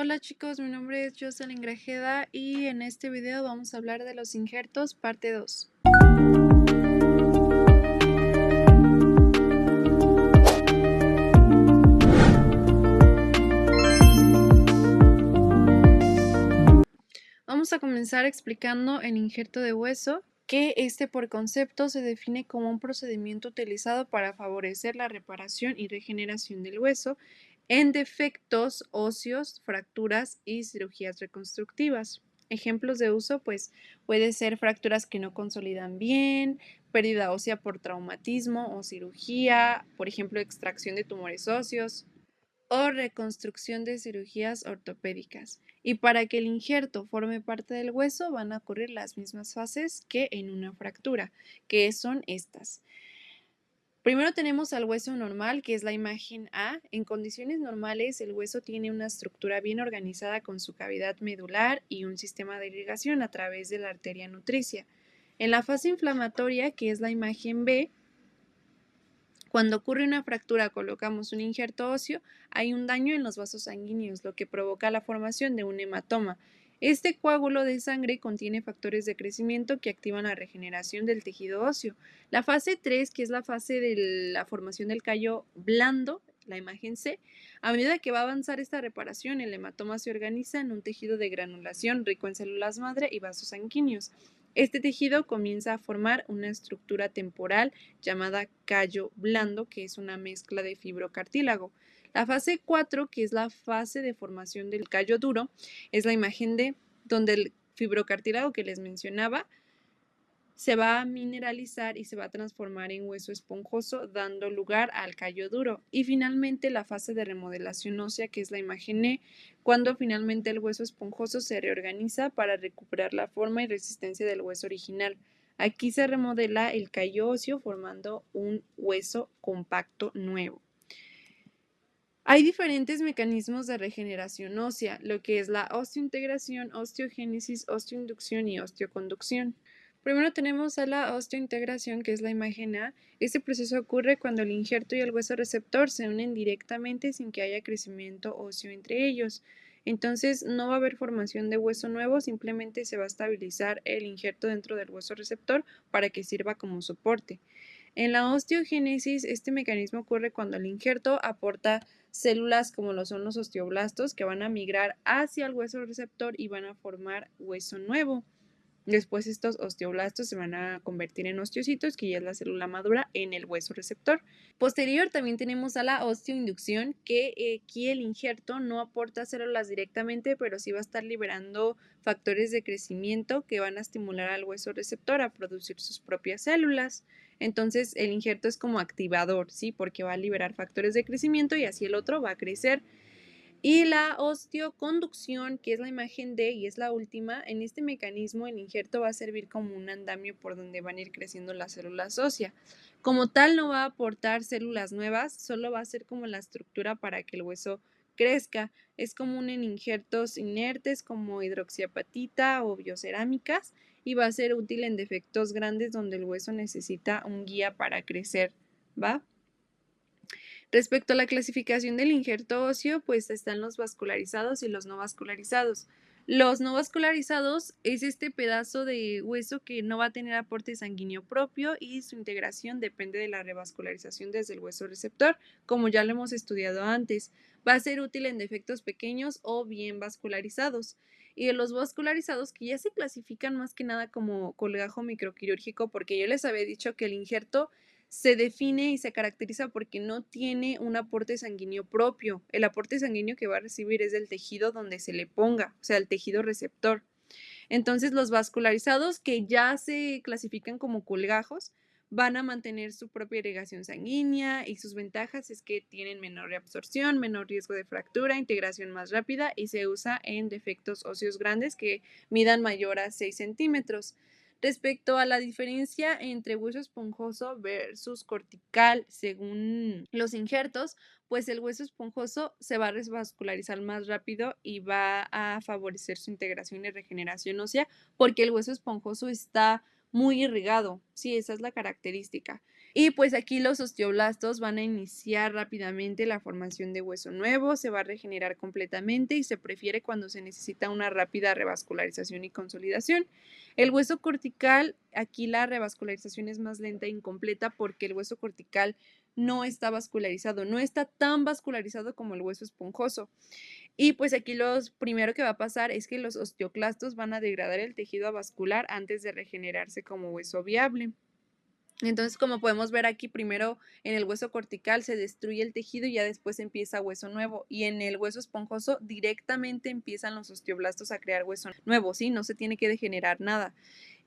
Hola chicos, mi nombre es Jocelyn Grajeda y en este video vamos a hablar de los injertos parte 2. Vamos a comenzar explicando el injerto de hueso, que por concepto se define como un procedimiento utilizado para favorecer la reparación y regeneración del hueso en defectos óseos, fracturas y cirugías reconstructivas. Ejemplos de uso, pues puede ser fracturas que no consolidan bien, pérdida ósea por traumatismo o cirugía, por ejemplo, extracción de tumores óseos o reconstrucción de cirugías ortopédicas. Y para que el injerto forme parte del hueso van a ocurrir las mismas fases que en una fractura, que son estas. Primero tenemos al hueso normal, que es la imagen A. En condiciones normales, el hueso tiene una estructura bien organizada con su cavidad medular y un sistema de irrigación a través de la arteria nutricia. En la fase inflamatoria, que es la imagen B, cuando ocurre una fractura, colocamos un injerto óseo, hay un daño en los vasos sanguíneos, lo que provoca la formación de un hematoma. Este coágulo de sangre contiene factores de crecimiento que activan la regeneración del tejido óseo. La fase 3, que es la fase de la formación del callo blando, la imagen C, a medida que va a avanzar esta reparación, el hematoma se organiza en un tejido de granulación rico en células madre y vasos sanguíneos. Este tejido comienza a formar una estructura temporal llamada callo blando, que es una mezcla de fibrocartílago. La fase 4, que es la fase de formación del callo duro, es la imagen de donde el fibrocartílago que les mencionaba se va a mineralizar y se va a transformar en hueso esponjoso, dando lugar al callo duro. Y finalmente la fase de remodelación ósea, que es la imagen E, cuando finalmente el hueso esponjoso se reorganiza para recuperar la forma y resistencia del hueso original. Aquí se remodela el callo óseo formando un hueso compacto nuevo. Hay diferentes mecanismos de regeneración ósea, lo que es la osteointegración, osteogénesis, osteoinducción y osteoconducción. Primero tenemos a la osteointegración, que es la imagen A. Este proceso ocurre cuando el injerto y el hueso receptor se unen directamente sin que haya crecimiento óseo entre ellos. Entonces no va a haber formación de hueso nuevo, simplemente se va a estabilizar el injerto dentro del hueso receptor para que sirva como soporte. En la osteogénesis, este mecanismo ocurre cuando el injerto aporta células como lo son los osteoblastos que van a migrar hacia el hueso receptor y van a formar hueso nuevo. Después estos osteoblastos se van a convertir en osteocitos, que ya es la célula madura en el hueso receptor. Posterior también tenemos a la osteoinducción, que aquí el injerto no aporta células directamente, pero sí va a estar liberando factores de crecimiento que van a estimular al hueso receptor a producir sus propias células. Entonces el injerto es como activador, ¿sí? Porque va a liberar factores de crecimiento y así el otro va a crecer. Y la osteoconducción, que es la imagen D y es la última, en este mecanismo el injerto va a servir como un andamio por donde van a ir creciendo las células óseas. Como tal no va a aportar células nuevas, solo va a ser como la estructura para que el hueso crezca. Es común en injertos inertes como hidroxiapatita o biocerámicas y va a ser útil en defectos grandes donde el hueso necesita un guía para crecer, ¿va? Respecto a la clasificación del injerto óseo, pues están los vascularizados y los no vascularizados. Los no vascularizados es este pedazo de hueso que no va a tener aporte sanguíneo propio y su integración depende de la revascularización desde el hueso receptor, como ya lo hemos estudiado antes. Va a ser útil en defectos pequeños o bien vascularizados. Y de los vascularizados, que ya se clasifican más que nada como colgajo microquirúrgico, porque yo les había dicho que el injerto se define y se caracteriza porque no tiene un aporte sanguíneo propio. El aporte sanguíneo que va a recibir es del tejido donde se le ponga, o sea, el tejido receptor. Entonces, los vascularizados, que ya se clasifican como colgajos, van a mantener su propia irrigación sanguínea y sus ventajas es que tienen menor reabsorción, menor riesgo de fractura, integración más rápida y se usa en defectos óseos grandes que midan mayor a 6 centímetros. Respecto a la diferencia entre hueso esponjoso versus cortical según los injertos, pues el hueso esponjoso se va a revascularizar más rápido y va a favorecer su integración y regeneración ósea porque el hueso esponjoso está muy irrigado. Sí, esa es la característica. Y pues aquí los osteoblastos van a iniciar rápidamente la formación de hueso nuevo, se va a regenerar completamente y se prefiere cuando se necesita una rápida revascularización y consolidación. El hueso cortical, aquí la revascularización es más lenta e incompleta porque el hueso cortical no está vascularizado, no está tan vascularizado como el hueso esponjoso. Y pues aquí los primero que va a pasar es que los osteoclastos van a degradar el tejido avascular antes de regenerarse como hueso viable. Entonces, como podemos ver aquí, primero en el hueso cortical se destruye el tejido y ya después empieza hueso nuevo. Y en el hueso esponjoso directamente empiezan los osteoblastos a crear hueso nuevo, ¿sí? No se tiene que degenerar nada.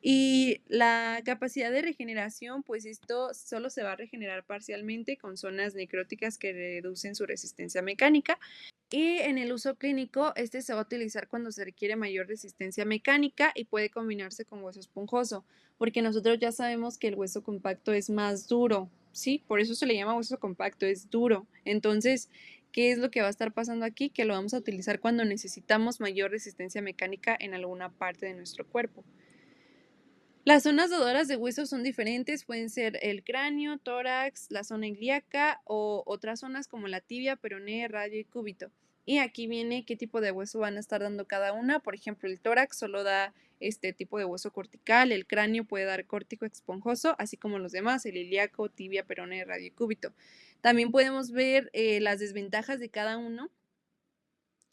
Y la capacidad de regeneración, pues esto solo se va a regenerar parcialmente con zonas necróticas que reducen su resistencia mecánica. Y en el uso clínico, este se va a utilizar cuando se requiere mayor resistencia mecánica y puede combinarse con hueso esponjoso, porque nosotros ya sabemos que el hueso compacto es más duro, ¿sí? Por eso se le llama hueso compacto, es duro. Entonces, ¿qué es lo que va a estar pasando aquí? Que lo vamos a utilizar cuando necesitamos mayor resistencia mecánica en alguna parte de nuestro cuerpo. Las zonas dodoras de hueso son diferentes, pueden ser el cráneo, tórax, la zona ilíaca o otras zonas como la tibia, peroné, radio y cúbito. Y aquí viene qué tipo de hueso van a estar dando cada una. Por ejemplo, el tórax solo da este tipo de hueso cortical, el cráneo puede dar córtico esponjoso, así como los demás, el ilíaco, tibia, peroné, radio y cúbito. También podemos ver las desventajas de cada uno,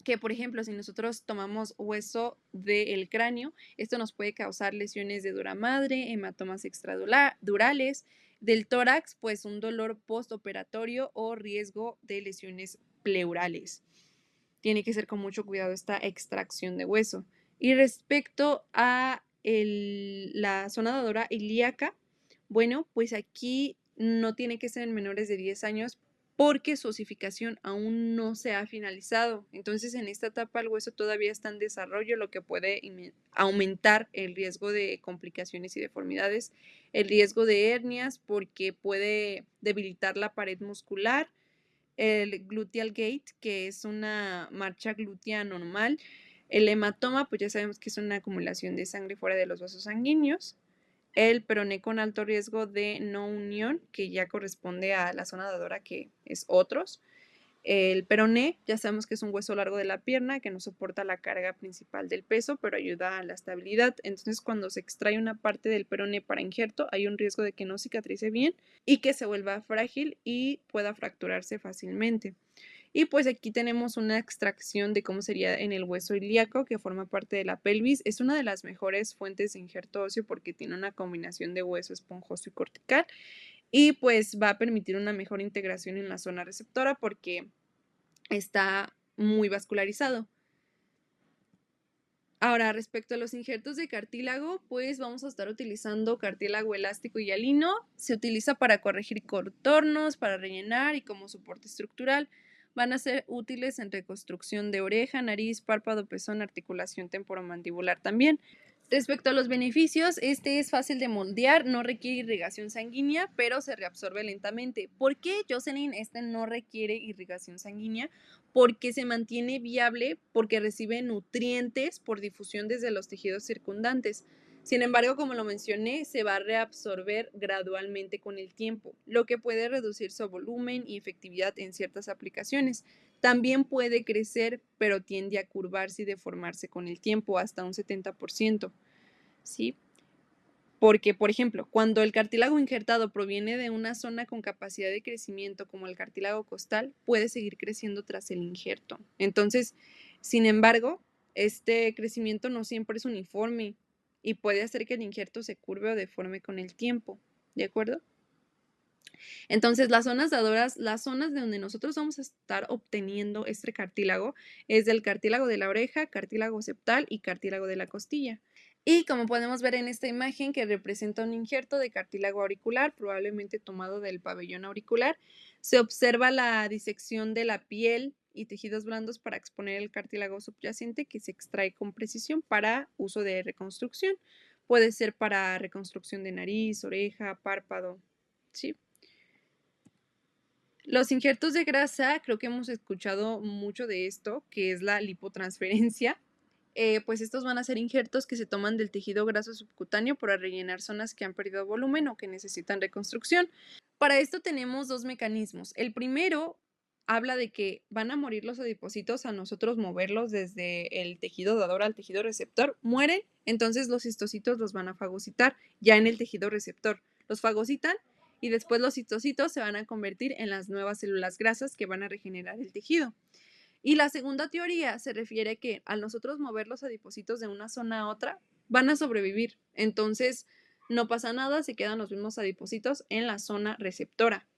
que por ejemplo, si nosotros tomamos hueso del cráneo, esto nos puede causar lesiones de dura madre, hematomas extradurales, del tórax, pues un dolor postoperatorio o riesgo de lesiones pleurales. Tiene que ser con mucho cuidado esta extracción de hueso. Y respecto a la zona dadora ilíaca, bueno, pues aquí no tiene que ser en menores de 10 años porque su osificación aún no se ha finalizado. Entonces, en esta etapa el hueso todavía está en desarrollo, lo que puede aumentar el riesgo de complicaciones y deformidades, el riesgo de hernias porque puede debilitar la pared muscular, el gluteal gate, que es una marcha glútea normal, el hematoma, pues ya sabemos que es una acumulación de sangre fuera de los vasos sanguíneos, el peroné con alto riesgo de no unión, que ya corresponde a la zona dadora, que es otros. El peroné, ya sabemos que es un hueso largo de la pierna que no soporta la carga principal del peso, pero ayuda a la estabilidad. Entonces, cuando se extrae una parte del peroné para injerto, hay un riesgo de que no cicatrice bien y que se vuelva frágil y pueda fracturarse fácilmente. Y pues aquí tenemos una extracción de cómo sería en el hueso ilíaco, que forma parte de la pelvis. Es una de las mejores fuentes de injerto óseo porque tiene una combinación de hueso esponjoso y cortical. Y pues va a permitir una mejor integración en la zona receptora porque está muy vascularizado. Ahora, respecto a los injertos de cartílago, pues vamos a estar utilizando cartílago elástico y hialino. Se utiliza para corregir contornos, para rellenar y como soporte estructural. Van a ser útiles en reconstrucción de oreja, nariz, párpado, pezón, articulación temporomandibular también. Respecto a los beneficios, este es fácil de moldear, no requiere irrigación sanguínea, pero se reabsorbe lentamente. ¿Por qué, Jocelyn, este no requiere irrigación sanguínea? Porque se mantiene viable, porque recibe nutrientes por difusión desde los tejidos circundantes. Sin embargo, como lo mencioné, se va a reabsorber gradualmente con el tiempo, lo que puede reducir su volumen y efectividad en ciertas aplicaciones. También puede crecer, pero tiende a curvarse y deformarse con el tiempo hasta un 70%, ¿sí? Porque, por ejemplo, cuando el cartílago injertado proviene de una zona con capacidad de crecimiento como el cartílago costal, puede seguir creciendo tras el injerto. Entonces, sin embargo, este crecimiento no siempre es uniforme y puede hacer que el injerto se curve o deforme con el tiempo, ¿de acuerdo? Entonces, las zonas dadoras, las zonas de donde nosotros vamos a estar obteniendo este cartílago es del cartílago de la oreja, cartílago septal y cartílago de la costilla. Y como podemos ver en esta imagen que representa un injerto de cartílago auricular, probablemente tomado del pabellón auricular, se observa la disección de la piel y tejidos blandos para exponer el cartílago subyacente que se extrae con precisión para uso de reconstrucción. Puede ser para reconstrucción de nariz, oreja, párpado, ¿sí? Los injertos de grasa, creo que hemos escuchado mucho de esto, que es la lipotransferencia. Pues estos van a ser injertos que se toman del tejido graso subcutáneo para rellenar zonas que han perdido volumen o que necesitan reconstrucción. Para esto tenemos 2 mecanismos. El primero habla de que van a morir los adipocitos a nosotros moverlos desde el tejido dador al tejido receptor, mueren, entonces los histocitos los van a fagocitar ya en el tejido receptor. Los fagocitan y después los histocitos se van a convertir en las nuevas células grasas que van a regenerar el tejido. Y la segunda teoría se refiere a que al nosotros mover los adipocitos de una zona a otra, van a sobrevivir. Entonces, no pasa nada, se quedan los mismos adipocitos en la zona receptora.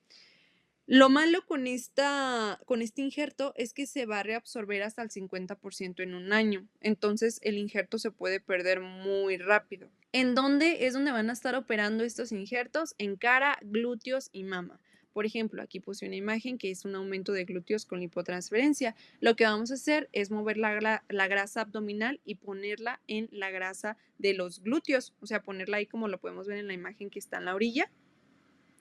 Lo malo con este injerto es que se va a reabsorber hasta el 50% en un año. Entonces, el injerto se puede perder muy rápido. ¿En dónde es donde van a estar operando estos injertos? En cara, glúteos y mama. Por ejemplo, aquí puse una imagen que es un aumento de glúteos con lipotransferencia. Lo que vamos a hacer es mover la grasa abdominal y ponerla en la grasa de los glúteos, o sea, ponerla ahí como lo podemos ver en la imagen que está en la orilla.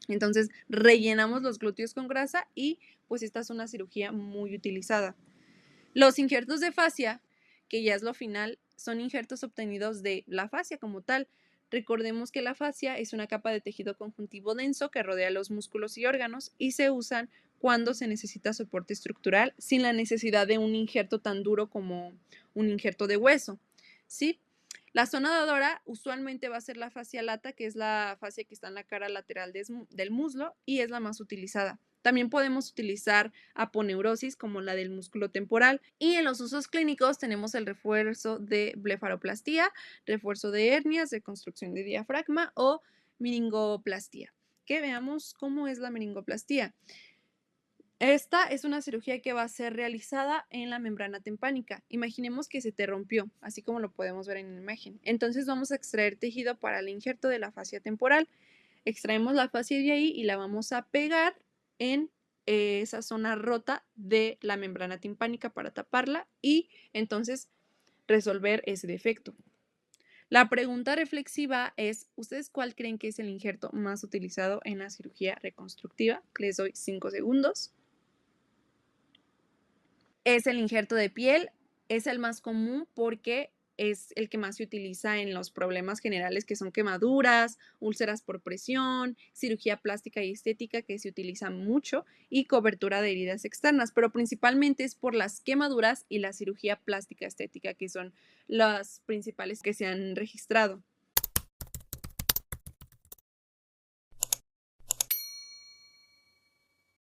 Entonces, rellenamos los glúteos con grasa y pues esta es una cirugía muy utilizada. Los injertos de fascia, que ya es lo final, son injertos obtenidos de la fascia como tal. Recordemos que la fascia es una capa de tejido conjuntivo denso que rodea los músculos y órganos y se usan cuando se necesita soporte estructural sin la necesidad de un injerto tan duro como un injerto de hueso, ¿sí? La zona dadora usualmente va a ser la fascia lata, que es la fascia que está en la cara lateral del muslo y es la más utilizada. También podemos utilizar aponeurosis como la del músculo temporal y en los usos clínicos tenemos el refuerzo de blefaroplastía, refuerzo de hernias, reconstrucción de diafragma o meningoplastía. Que veamos cómo es la meningoplastía. Esta es una cirugía que va a ser realizada en la membrana timpánica. Imaginemos que se te rompió, así como lo podemos ver en la imagen. Entonces vamos a extraer tejido para el injerto de la fascia temporal. Extraemos la fascia de ahí y la vamos a pegar en esa zona rota de la membrana timpánica para taparla y entonces resolver ese defecto. La pregunta reflexiva es, ¿ustedes cuál creen que es el injerto más utilizado en la cirugía reconstructiva? Les doy 5 segundos. Es el injerto de piel, es el más común porque es el que más se utiliza en los problemas generales que son quemaduras, úlceras por presión, cirugía plástica y estética que se utiliza mucho y cobertura de heridas externas, pero principalmente es por las quemaduras y la cirugía plástica estética que son las principales que se han registrado.